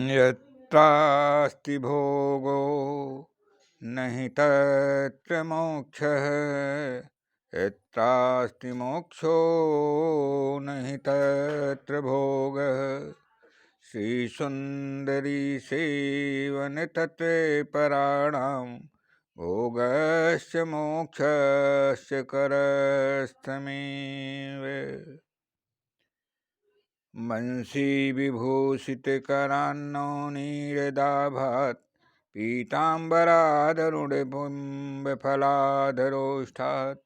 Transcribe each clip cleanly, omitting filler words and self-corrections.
यत्रास्ति भोगो नहि तत्र मोक्षः, यत्रास्ति मोक्षो नहि तत्र भोगः। श्रीसुन्दरी सेवन तत्त्वे पराणां, भोगस्य मोक्षस्य करस्थमेव। वंशी विभूषित करान्नो नीरदाभात्, पीताम्बरादरुणबिम्बफलाधरोष्ठात्,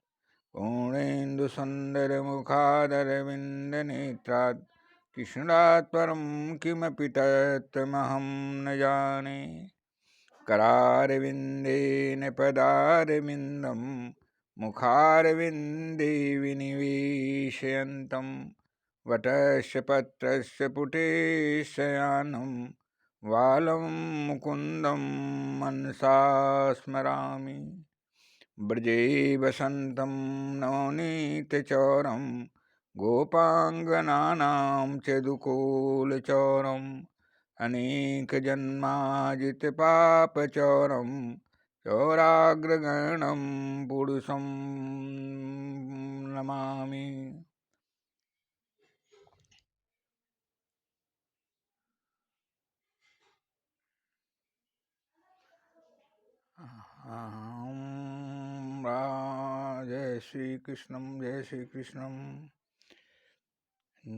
पूर्णेन्दुसुन्दरमुखादरविन्दनेत्रात्, कृष्णात् परं किमपि तत्त्वमहं न जाने। करारविन्देन पदारविन्दं, मुखारविन्दे विनिवेशयन्तं, वटस्य पत्रस्य पुटे शयानं, वालं मुकुन्दं मनसा स्मरामि। ब्रजे वसन्तं नवनीतचौरं, गोपाङ्गनानां च दुकूलचौरम्, अनेकजन्माजितपापचौरं, चौराग्रगणं पुरुषं नमामि। जय श्री कृष्णम, जय श्री कृष्णम।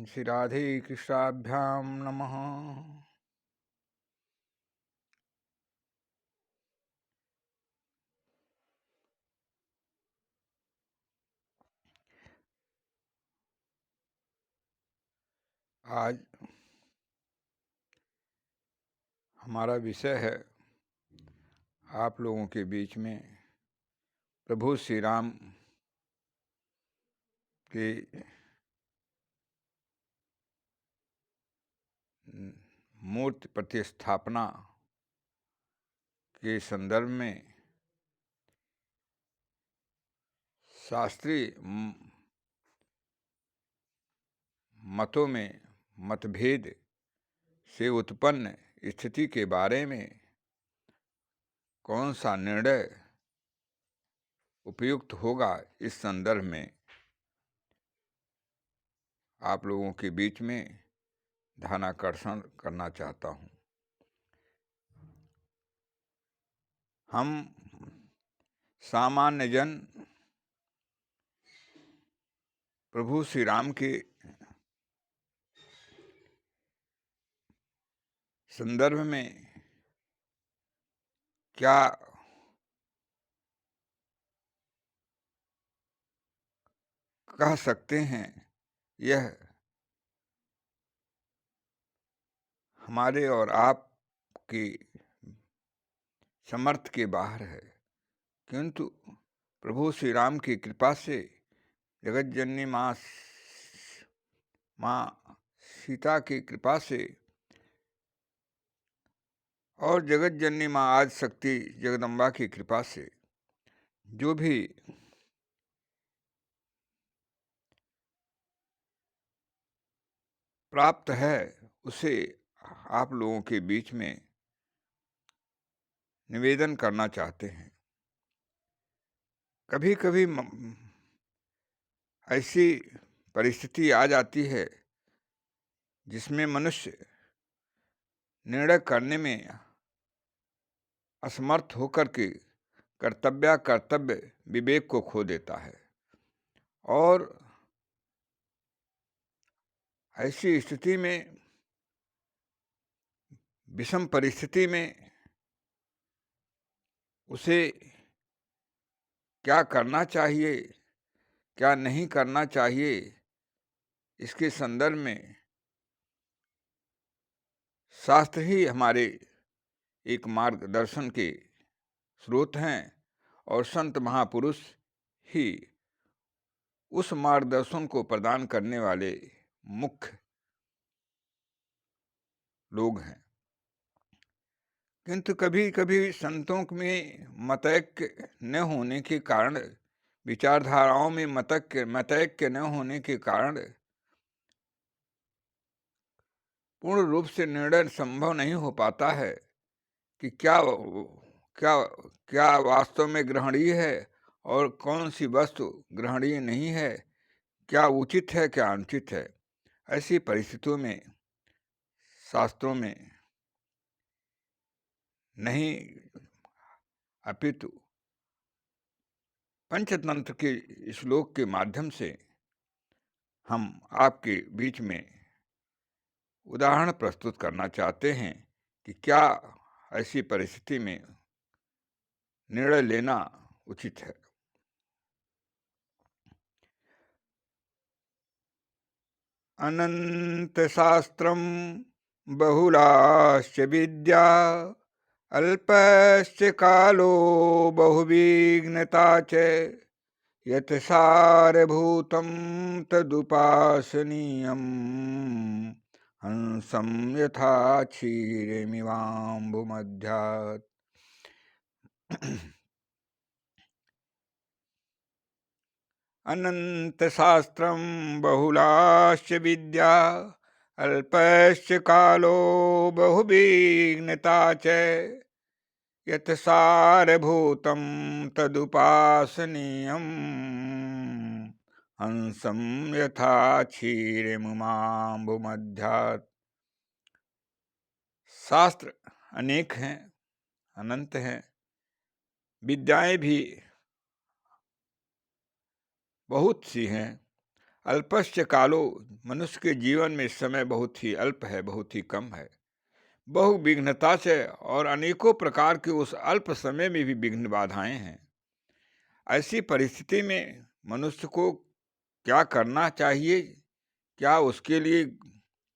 श्री राधे कृष्णाभ्याम नमः। आज हमारा विषय है आप लोगों के बीच में प्रभु श्री राम के मूर्ति प्रतिस्थापना के संदर्भ में शास्त्रीय मतों में मतभेद से उत्पन्न स्थिति के बारे में कौन सा निर्णय उपयुक्त होगा, इस संदर्भ में आप लोगों के बीच में ध्यानाकर्षण करना चाहता हूँ। हम सामान्य जन प्रभु श्री राम के संदर्भ में क्या कह सकते हैं, यह हमारे और आप की समर्थ के बाहर है। किंतु प्रभु श्री राम की कृपा से जगत जननी माँ सीता की कृपा से और जगत जननी माँ आदि शक्ति जगदम्बा की कृपा से जो भी प्राप्त है उसे आप लोगों के बीच में निवेदन करना चाहते हैं। कभी कभी ऐसी परिस्थिति आ जाती है जिसमें मनुष्य निर्णय करने में असमर्थ होकर के कर्तव्य विवेक को खो देता है, और ऐसी स्थिति में, विषम परिस्थिति में उसे क्या करना चाहिए, क्या नहीं करना चाहिए, इसके संदर्भ में शास्त्र ही हमारे एक मार्गदर्शन के स्रोत हैं, और संत महापुरुष ही उस मार्गदर्शन को प्रदान करने वाले मुख्य लोग हैं। किंतु कभी कभी संतों में मतैक्य न होने के कारण, विचारधाराओं में मतैक्य न होने के कारण पूर्ण रूप से निर्णय संभव नहीं हो पाता है कि क्या क्या क्या वास्तव में ग्रहणीय है और कौन सी वस्तु ग्रहणीय नहीं है, क्या उचित है क्या अनुचित है। ऐसी परिस्थितियों में शास्त्रों में नहीं, अपितु पंचतंत्र के श्लोक के माध्यम से हम आपके बीच में उदाहरण प्रस्तुत करना चाहते हैं कि क्या ऐसी परिस्थिति में निर्णय लेना उचित है। अनंत शास्त्रम बहुलाश्च विद्या, अल्पश्च कालो बहुविघ्नता च, यत् सारभूतं तदुपासनीयम् हंसं यथा क्षीरमिवाम्बुमध्यात्। अनंत शास्त्रम बहुलाश्च विद्या, अल्पश्च कालो बहुविघ्नता च, यत् सारभूतं तदुपासनीयम् हंसं यथा क्षीरमिवाम्बुमध्यात्। शास्त्र अनेक हैं, अनंत हैं, विद्याएं भी बहुत सी हैं। अल्पश्च कालो, मनुष्य के जीवन में समय बहुत ही अल्प है, बहुत ही कम है। बहु विघ्नता से, और अनेकों प्रकार के उस अल्प समय में भी विघ्न बाधाएं हैं। ऐसी परिस्थिति में मनुष्य को क्या करना चाहिए, क्या उसके लिए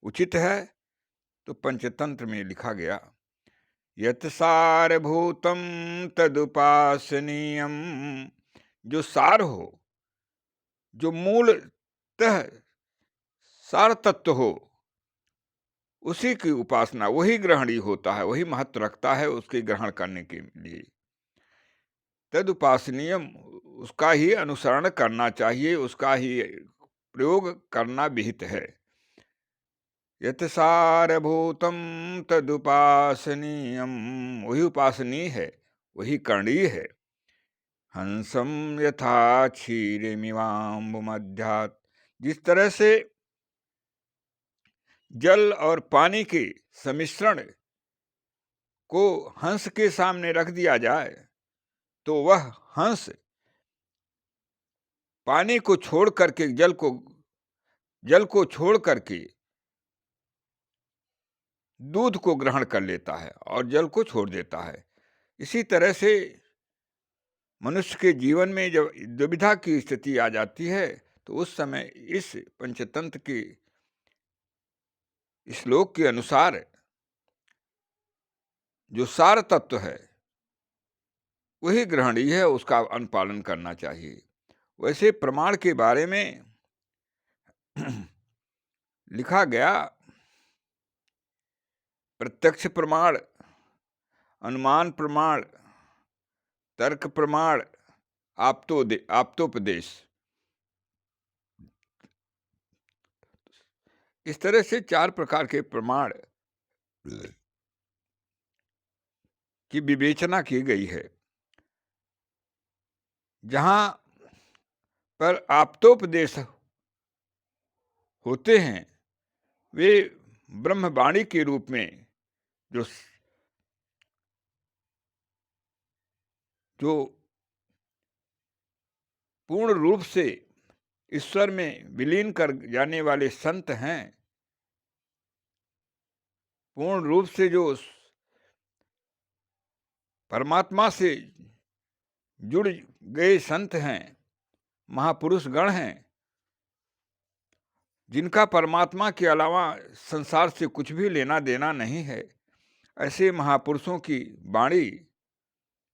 उचित है, तो पंचतंत्र में लिखा गया, यत् सारभूतं तदुपासनीयम्। जो सार हो, जो मूलतः सार तत्व हो, उसी की उपासना, वही ग्रहणीय होता है, वही महत्व रखता है उसके ग्रहण करने के लिए। तद उपासनीयम, उसका ही अनुसरण करना चाहिए, उसका ही प्रयोग करना विहित है। यत् सारभूतम तदुपासनीयम, वही उपासनीय है, वही करणीय है। हंसम यथा क्षीरमिवाम्बुमध्यात्, जिस तरह से जल और पानी के सम्मिश्रण को हंस के सामने रख दिया जाए तो वह हंस पानी को छोड़ करके, जल को छोड़ करके दूध को ग्रहण कर लेता है और जल को छोड़ देता है। इसी तरह से मनुष्य के जीवन में जब दुविधा की स्थिति आ जाती है तो उस समय इस पंचतंत्र के श्लोक के अनुसार जो सार तत्व है वही ग्रहणीय है, उसका अनुपालन करना चाहिए। वैसे प्रमाण के बारे में लिखा गया, प्रत्यक्ष प्रमाण, अनुमान प्रमाण, तर्क प्रमाण, आप्तोपदेश, इस तरह से 4 प्रकार के प्रमाण की विवेचना की गई है। जहां पर आप्तोपदेश होते हैं वे ब्रह्मवाणी के रूप में जो जो पूर्ण रूप से ईश्वर में विलीन कर जाने वाले संत हैं, पूर्ण रूप से जो परमात्मा से जुड़ गए संत हैं, महापुरुष गण हैं, जिनका परमात्मा के अलावा संसार से कुछ भी लेना देना नहीं है, ऐसे महापुरुषों की वाणी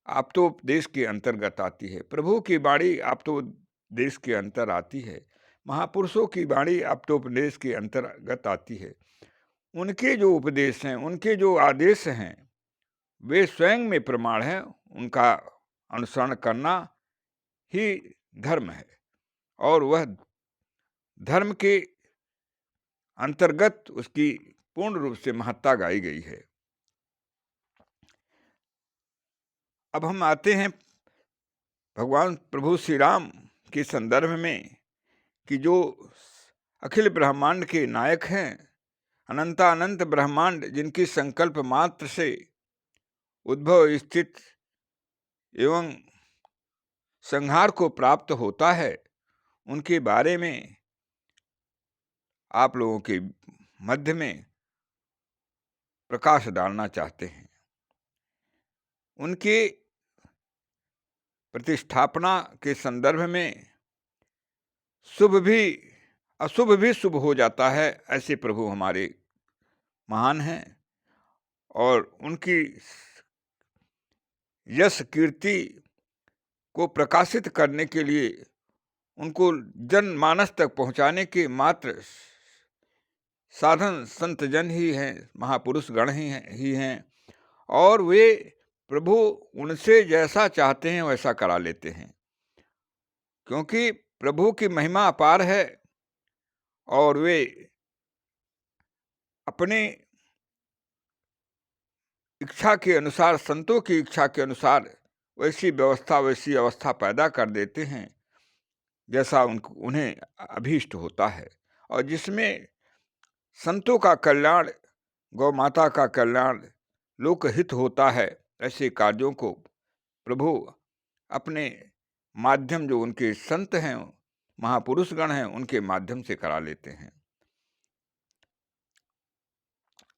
आप्तोपदेश के अंतर्गत आती है। प्रभु की वाणी आप्तोपदेश के अंतर आती है, महापुरुषों की वाणी आप्तोपदेश के अंतर्गत आती है। उनके जो उपदेश हैं, उनके जो आदेश हैं, वे स्वयं में प्रमाण है, उनका अनुसरण करना ही धर्म है और वह धर्म के अंतर्गत उसकी पूर्ण रूप से महत्ता गाई गई है। अब हम आते हैं भगवान प्रभु श्री राम के संदर्भ में कि जो अखिल ब्रह्मांड के नायक हैं, अनंतानंत ब्रह्मांड जिनकी संकल्प मात्र से उद्भव, स्थित एवं संहार को प्राप्त होता है, उनके बारे में आप लोगों के मध्य में प्रकाश डालना चाहते हैं। उनके प्रतिष्ठापना के संदर्भ में शुभ भी अशुभ भी शुभ हो जाता है, ऐसे प्रभु हमारे महान हैं और उनकी यश कीर्ति को प्रकाशित करने के लिए उनको जनमानस तक पहुंचाने के मात्र साधन संत जन ही हैं, महापुरुष गण ही हैं और वे प्रभु उनसे जैसा चाहते हैं वैसा करा लेते हैं, क्योंकि प्रभु की महिमा अपार है और वे अपने इच्छा के अनुसार, संतों की इच्छा के अनुसार वैसी व्यवस्था, वैसी अवस्था पैदा कर देते हैं जैसा उन्हें अभीष्ट होता है, और जिसमें संतों का कल्याण, गौ माता का कल्याण, लोकहित होता है, ऐसे कार्यों को प्रभु अपने माध्यम, जो उनके संत हैं, महापुरुष गण हैं, उनके माध्यम से करा लेते हैं।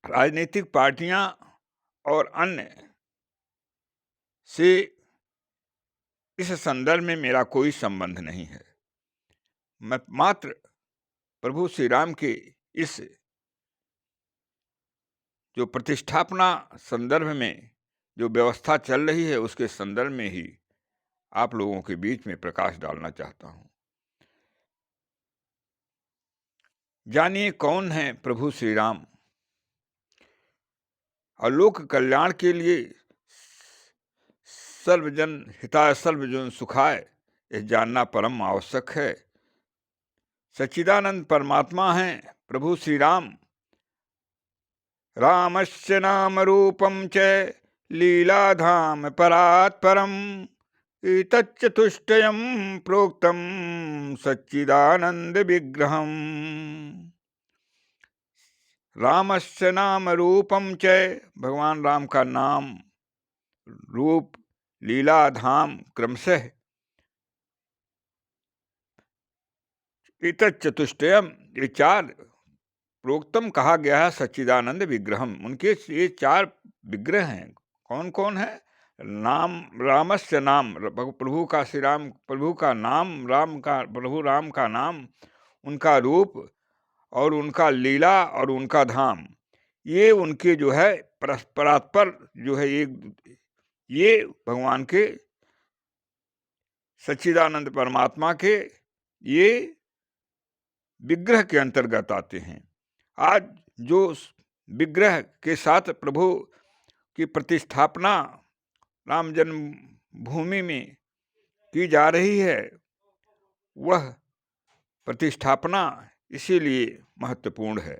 राजनीतिक पार्टियां और अन्य से इस संदर्भ में मेरा कोई संबंध नहीं है। मैं मात्र प्रभु श्री राम के इस जो प्रतिष्ठापना संदर्भ में जो व्यवस्था चल रही है, उसके संदर्भ में ही आप लोगों के बीच में प्रकाश डालना चाहता हूं। जानिए कौन है प्रभु श्री राम और लोक कल्याण के लिए सर्वजन हिताय सर्वजन सुखाय, यह जानना परम आवश्यक है। सच्चिदानंद परमात्मा हैं प्रभु श्री राम। रामस्य नाम रूपम च लीलाधाम परात् परम एतच्चतुष्टयं प्रोक्तम सच्चिदानंद विग्रहम। रामस्य नाम रूपम च, भगवान राम का नाम, रूप, लीला, धाम, क्रमशः एतच्चतुष्टयम, ये चार प्रोक्तम कहा गया है सच्चिदानंद विग्रहम। उनके ये चार विग्रह हैं। कौन कौन है? नाम, रामस्य नाम, प्रभु का श्री राम, प्रभु का नाम, राम का, प्रभु राम का नाम, उनका रूप और उनका लीला और उनका धाम, ये उनके जो है परस्परात्पर जो है ये भगवान के सच्चिदानंद परमात्मा के ये विग्रह के अंतर्गत आते हैं। आज जो विग्रह के साथ प्रभु की प्रतिष्ठापना राम जन्मभूमि में की जा रही है, वह प्रतिष्ठापना इसीलिए महत्वपूर्ण है।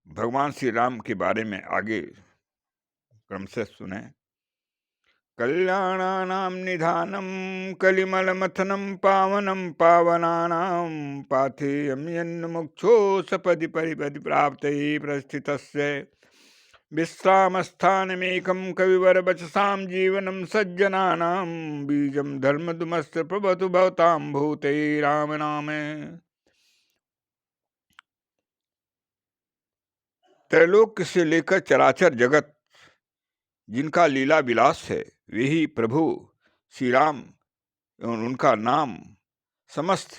भगवान श्री राम के बारे में आगे क्रमशः सुने। कल्याणानां निधानं कलिमलमथनं पावनं पावनानां पाथेयं यन्मुक्षो सपदि परिपदि प्राप्तये प्रस्थितस्य विश्रामस्थानमेकं कविवरवचसां जीवनं सज्जनानां बीजं धर्मदुमस्य प्रभवतु भवतां भूते राम नाम। त्रैलोक्य से लेकर चराचर जगत जिनका लीला विलास है, वे ही प्रभु श्री राम एवं उनका नाम समस्त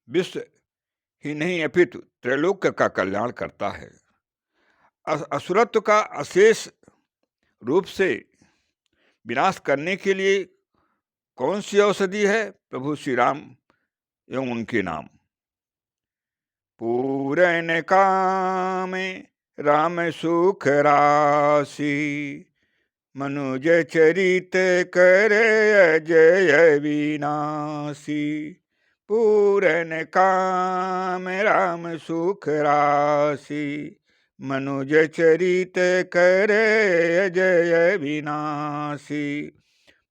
विश्व ही नहीं अपितु त्रैलोक्य का कल्याण करता है। असुरत्व का अशेष रूप से विनाश करने के लिए कौन सी औषधि है? प्रभु श्री राम एवं उनके नाम। पूरण कामे राम सुख राशि। मनुज चरित करे अजय विनाशी। पूरन काम राम सुख राशि। मनुज चरित करे अजय विनाशी।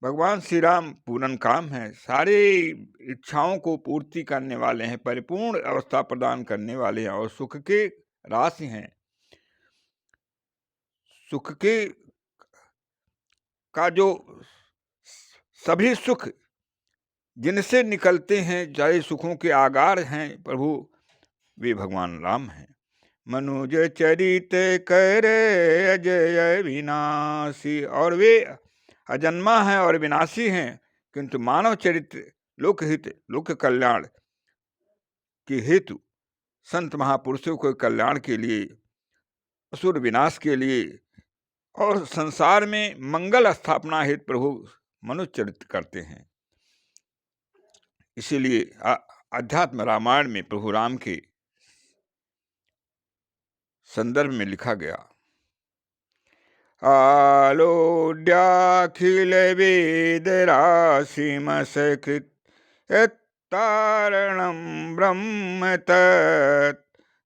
भगवान श्री राम पूर्ण काम है, सारे इच्छाओं को पूर्ति करने वाले हैं, परिपूर्ण अवस्था प्रदान करने वाले हैं और सुख के राशि हैं। सुख के का जो सभी सुख जिनसे निकलते हैं, चाहे सुखों के आगार हैं प्रभु, वे भगवान राम हैं। मनुज चरित करे अजय विनाशी, और वे अजन्मा है और विनाशी हैं, किंतु मानव चरित्र लोकहित लोक कल्याण के हेतु संत महापुरुषों के कल्याण के लिए, असुर विनाश के लिए और संसार में मंगल स्थापना हेतु प्रभु मनुष्य चरित्र करते हैं। इसीलिए अध्यात्म रामायण में प्रभु राम के संदर्भ में लिखा गया, आलोड्याखिल वेद राशि मसकृत तारणं ब्रह्म तत्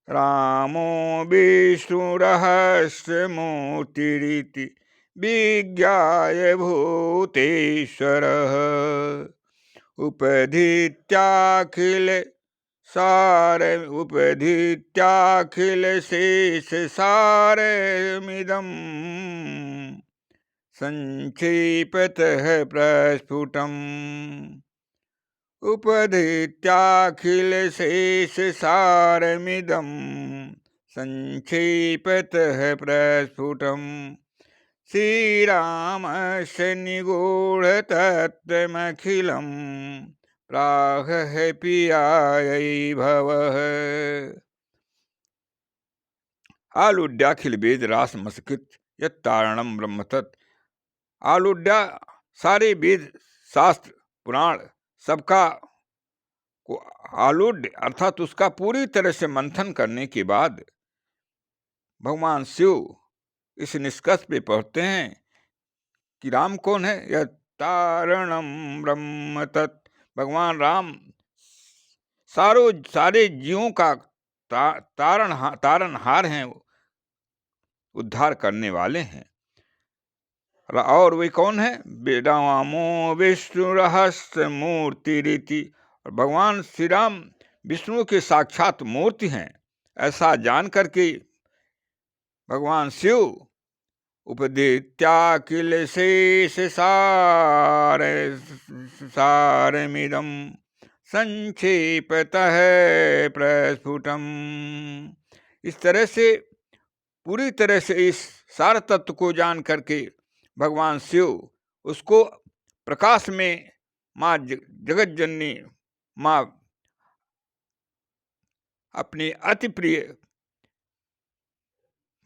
रामो विष्णुरहस्यमूर्तिरिति विज्ञाय भूतेश्वरः। उपधित्याखिल शेष सारमिदं संक्षेपतः प्रस्फुटम्। उपधित्याखिल शेष सारमिदं संक्षेपतः प्रस्फुटम्। श्रीरामस्य निगूढ़ तत्त्वमखिलं प्राह पियायै भवः। आलुड्याखिल वेद रास मस्कृत यत्तारणं ब्रह्म तत्। आलुड्या सारे वेद शास्त्र पुराण सबका को आलूढ़ अर्थात उसका पूरी तरह से मंथन करने के बाद भगवान शिव इस निष्कर्ष पे पहुंचते हैं कि राम कौन है, यह तारणम ब्रह्म तत्। भगवान राम सारे जीवों का तारणहार हैं, उद्धार करने वाले हैं। और वे कौन है, रामो विष्णु रहस्य मूर्ति रीति। और भगवान श्री राम विष्णु के साक्षात मूर्ति हैं, ऐसा जान करके भगवान शिव उपदित्याखिल शेष सारमिदं संक्षेपतः प्रस्फुटम्। इस तरह से पूरी तरह से इस सार तत्व को जान करके भगवान शिव उसको प्रकाश में माँ जगत जननी, माँ अपनी अति प्रिय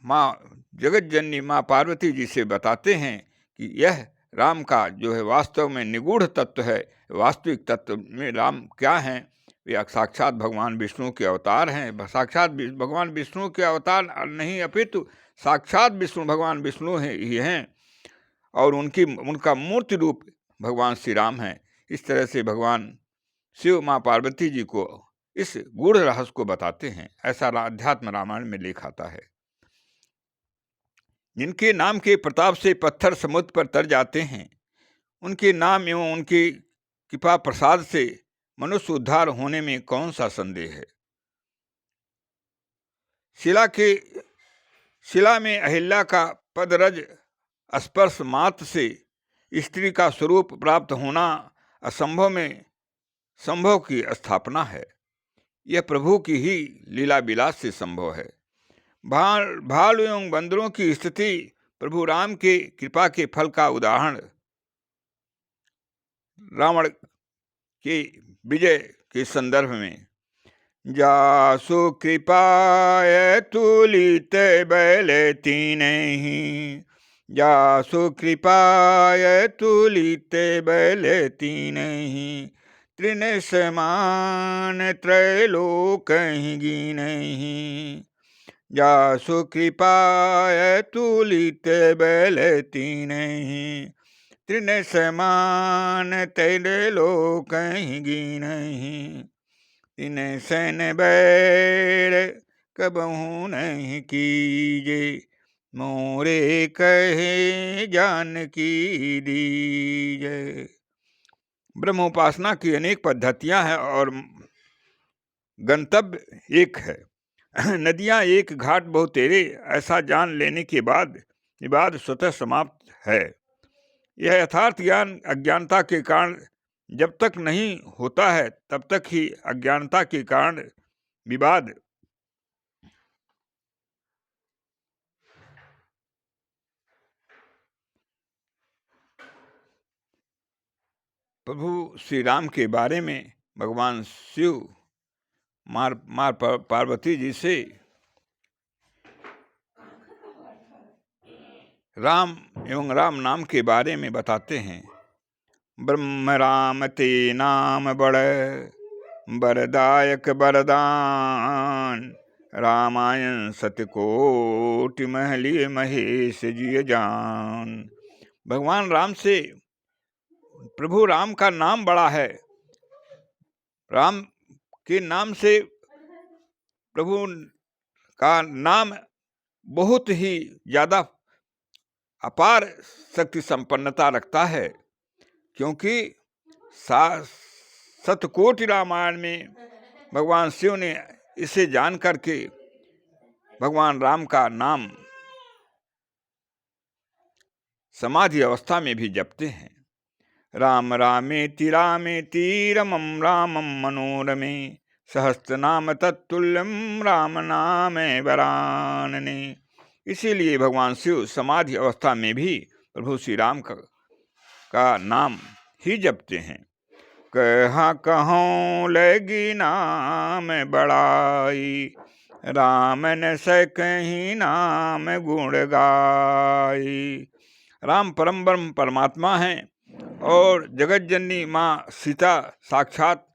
माँ जगत जननी माँ पार्वती जी से बताते हैं कि यह राम का जो है वास्तव में निगूढ़ तत्व है। वास्तविक तत्व में राम क्या हैं, वे साक्षात भगवान विष्णु के अवतार हैं। साक्षात भगवान विष्णु के अवतार नहीं अपितु साक्षात विष्णु भगवान विष्णु ही हैं, और उनका मूर्ति रूप भगवान श्री राम हैं। इस तरह से भगवान शिव माँ पार्वती जी को इस गूढ़ रहस्य को बताते हैं। ऐसा अध्यात्म रामायण में लेख आता है। जिनके नाम के प्रताप से पत्थर समुद्र पर तर जाते हैं, उनके नाम एवं उनकी कृपा प्रसाद से मनुष्य उद्धार होने में कौन सा संदेह है। शिला में अहिल्या का पदरज स्पर्श मात्र से स्त्री का स्वरूप प्राप्त होना असंभव में संभव की स्थापना है। यह प्रभु की ही लीला विलास से संभव है। भालू एवं बंदरों की स्थिति प्रभु राम के कृपा के फल का उदाहरण रावण के विजय के संदर्भ में, जासु कृपाय तुलित बल तीनहि, जासु कृपाय तुलित बल तीनहि, तृण समान त्रैलोक गिनहि, जासु कृपाय तुलित बल तीनहि, तृण समान तेरे लोक गिनहि, तिन सन बैर कबहु नहीं कीजे, मोरे कहे जानकी दीजे। ब्रह्मोपासना की अनेक पद्धतियां हैं और गंतव्य एक है। नदियां एक, घाट बहुतेरे, ऐसा जान लेने के बाद विवाद स्वतः समाप्त है। यह यथार्थ ज्ञान अज्ञानता के कारण जब तक नहीं होता है तब तक ही अज्ञानता के कारण विवाद प्रभु श्री राम के बारे में भगवान शिव माँ पार्वती जी से राम एवं राम नाम के बारे में बताते हैं। ब्रह्म राम ते नाम बड़ बरदायक बरदान, रामायण सतकोटि महलिय महेश जी जान। भगवान राम से प्रभु राम का नाम बड़ा है। राम के नाम से प्रभु का नाम बहुत ही ज्यादा अपार शक्ति संपन्नता रखता है, क्योंकि शतकोटि रामायण में भगवान शिव ने इसे जान करके भगवान राम का नाम समाधि अवस्था में भी जपते हैं। राम रामेति रामेति रमं रामं मनोरमे, सहस्त्र नाम तत्तुल्यं राम नाम वरानने। इसीलिए भगवान शिव समाधि अवस्था में भी प्रभु श्री राम का नाम ही जपते हैं। कहाँ कहूँ लगी नाम बड़ाई, राम न सकहीं नाम गुण गाई। राम परम ब्रह्म परमात्मा हैं और जगत जननी माँ सीता साक्षात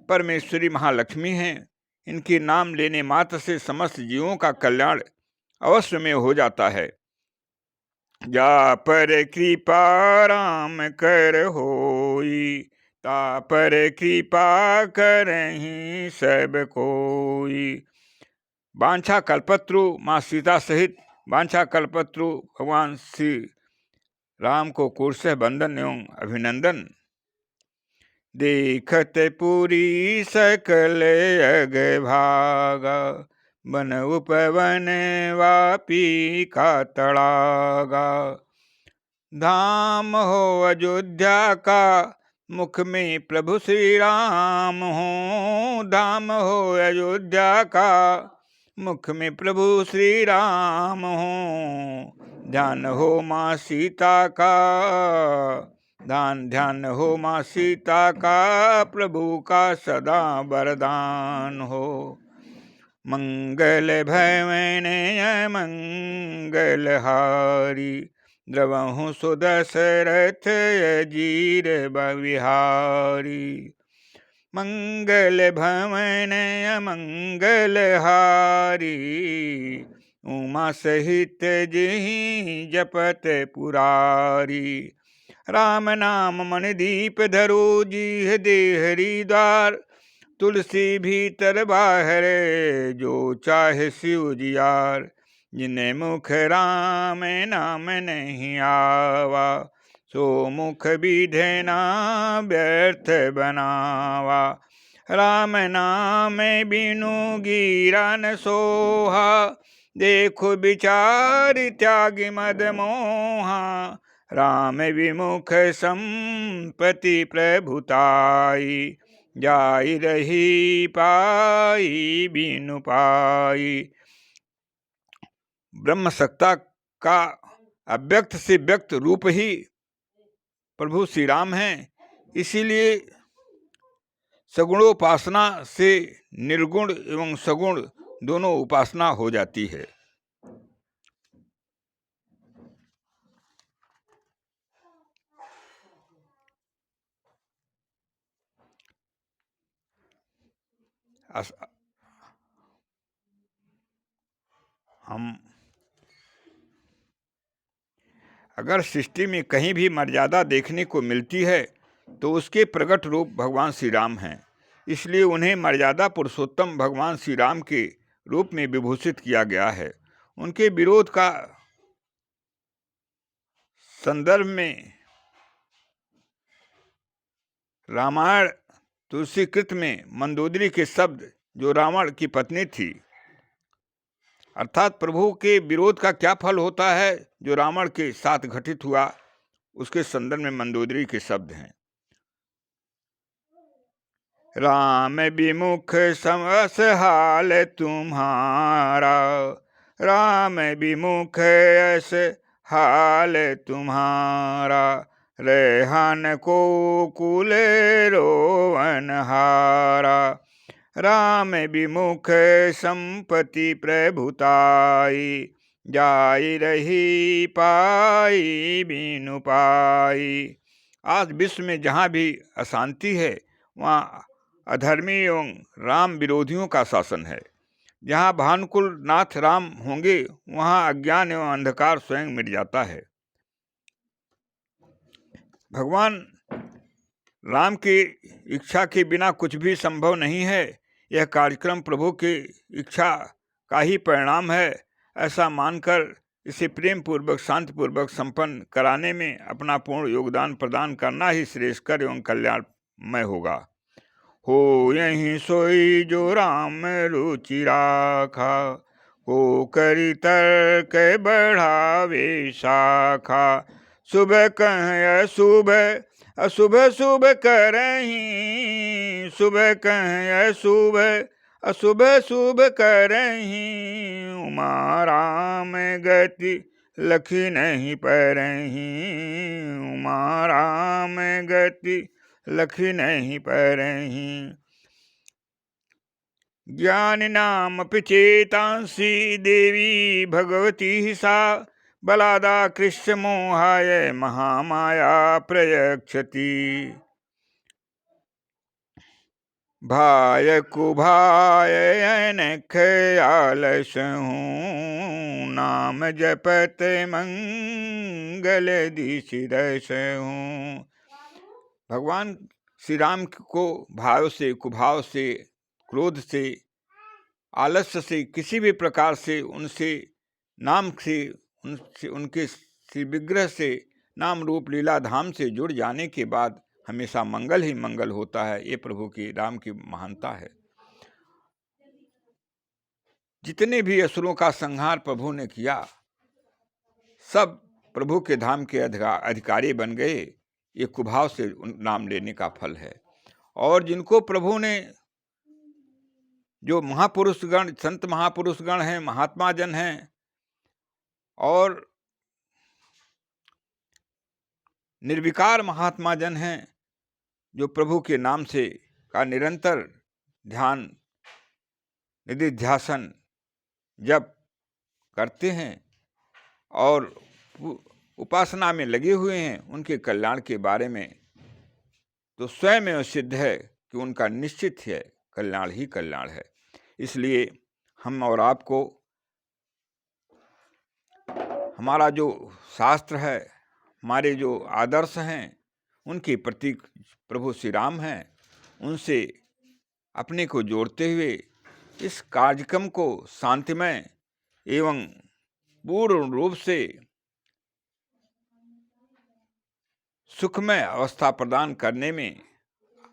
परमेश्वरी महालक्ष्मी हैं। इनके नाम लेने मात्र से समस्त जीवों का कल्याण अवश्य में हो जाता है। जा पर कृपा राम कर होई, ता पर कृपा करहीं सब कोई। वांछा कल्पत्रु माँ सीता सहित वांछा कल्पत्रु भगवान श्री राम को कोटसह बंदन एवं अभिनंदन। देखत पूरी सकल अग भागा, बन उपवन वापी का तड़ागा। धाम हो अयोध्या का, मुख में प्रभु श्री राम हो। धाम हो अयोध्या का, मुख में प्रभु श्री राम हो। ध्यान हो माँ सीता का, ध्यान हो माँ सीता का, प्रभु का सदा वरदान हो। मंगल भवन मंगल हारी, द्रवहु सुदशरथ अजीर बविहारी। मंगल भवन मंगल हारी, उमा सहित जिहि जपत पुरारी। राम नाम मन दीप धरो जीह देहरी द्वार, तुलसी भीतर बाहर जो चाहे शिव जियार। जिने मुख राम नाम नहीं आवा, सो मुख विधना व्यर्थ बनावा। राम नाम बिनु गिरा न सोहा, देखो विचार त्याग मद मोहा। राम विमुख संपत्ति प्रभुताई, जाई रही पाई बिनु पाई। ब्रह्म सत्ता का अव्यक्त से व्यक्त रूप ही प्रभु श्री राम हैं। इसीलिए सगुणोपासना से निर्गुण एवं सगुण दोनों उपासना हो जाती है। हम अगर सृष्टि में कहीं भी मर्यादा देखने को मिलती है तो उसके प्रकट रूप भगवान श्री राम हैं। इसलिए उन्हें मर्यादा पुरुषोत्तम भगवान श्री राम के रूप में विभूषित किया गया है। उनके विरोध का संदर्भ में रामायण तुलसीकृत में मंदोदरी के शब्द, जो रावण की पत्नी थी, अर्थात प्रभु के विरोध का क्या फल होता है जो रावण के साथ घटित हुआ, उसके संदर्भ में मंदोदरी के शब्द हैं। राम विमुख समस हाल तुम्हारा, राम विमुख ऐस हाल तुम्हारा, रेहन को कुल रोवन हारा, राम विमुख संपत्ति प्रभुताई, जाई रही पाई बिनु पाई। आज विश्व में जहाँ भी अशांति है वहाँ अधर्मी एवं राम विरोधियों का शासन है। जहाँ भानुकुल नाथ राम होंगे वहाँ अज्ञान एवं अंधकार स्वयं मिट जाता है। भगवान राम की इच्छा के बिना कुछ भी संभव नहीं है। यह कार्यक्रम प्रभु की इच्छा का ही परिणाम है। ऐसा मानकर इसे प्रेम पूर्वक शांतिपूर्वक संपन्न कराने में अपना पूर्ण योगदान प्रदान करना ही श्रेष्ठकर एवं कल्याणमय होगा। हो यही सोई जो राम रुचि राखा, को करी तर्क बढ़ावे शाखा, शुभ कह अशुभ अशुभ शुभ करही, शुभ कह अशुभ अशुभ शुभ करही, उमा राम गति लखी नहीं परही, उमा राम गति लखी नहीं परही। ज्ञान नाम पिचेतांसी देवी भगवती सा, बलादा कृष्ण मोहाय महामाया प्रयक्षति, भाय कुभाय अनख आलस हूँ, नाम जपत मंगल दिशि दस हूँ। भगवान श्री राम को भाव से, कुभाव से, क्रोध से, आलस्य से, किसी भी प्रकार से उनसे नाम से, उनके श्री विग्रह से, नाम रूप लीला धाम से जुड़ जाने के बाद हमेशा मंगल ही मंगल होता है। ये प्रभु की राम की महानता है। जितने भी असुरों का संहार प्रभु ने किया सब प्रभु के धाम के अधिकारी बन गए। ये कुभाव से नाम लेने का फल है। और जिनको प्रभु ने, जो महापुरुषगण, संत महापुरुषगण हैं, महात्मा जन हैं और निर्विकार महात्मा जन हैं, जो प्रभु के नाम से का निरंतर ध्यान, निधिध्यासन, जप करते हैं और उपासना में लगे हुए हैं, उनके कल्याण के बारे में तो स्वयं में सिद्ध है कि उनका निश्चित है कल्याण ही कल्याण है। इसलिए हम और आपको हमारा जो शास्त्र है, हमारे जो आदर्श हैं, उनके प्रतीक प्रभु श्री राम हैं, उनसे अपने को जोड़ते हुए इस कार्यक्रम को शांतिमय एवं पूर्ण रूप से सुखमय अवस्था प्रदान करने में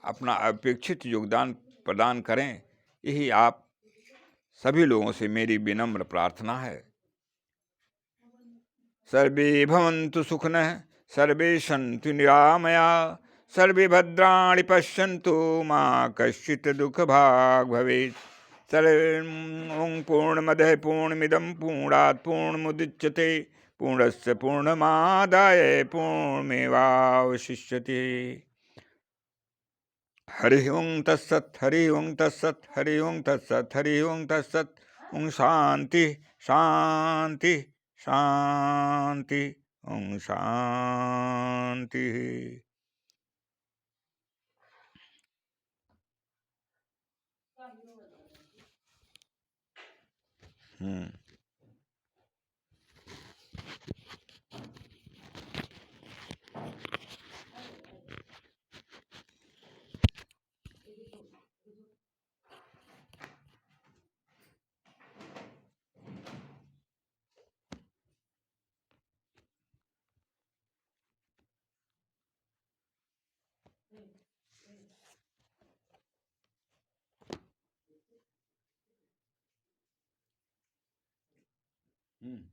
अपना अपेक्षित योगदान प्रदान करें। यही आप सभी लोगों से मेरी विनम्र प्रार्थना है। सर्वे भवन्तु सुखिनः, सर्वे सन्तु निरामया, सर्वे भद्राणि पश्यन्तु मा कश्चित् दुःखभाग् भवेत्। सर्वं पूर्णमदः पूर्णमिदं पूर्णात् पूर्णमुदच्यते, पूर्णस्य पूर्णमादाय पूर्णमेवावशिष्यते। हरि ओं तत्सत्, हरि ओं तत्सत्, हरि ओं तत्सत्, हरि ओं तत्सत्। ओं शांति शांति शांति, ओं शांति। हम्म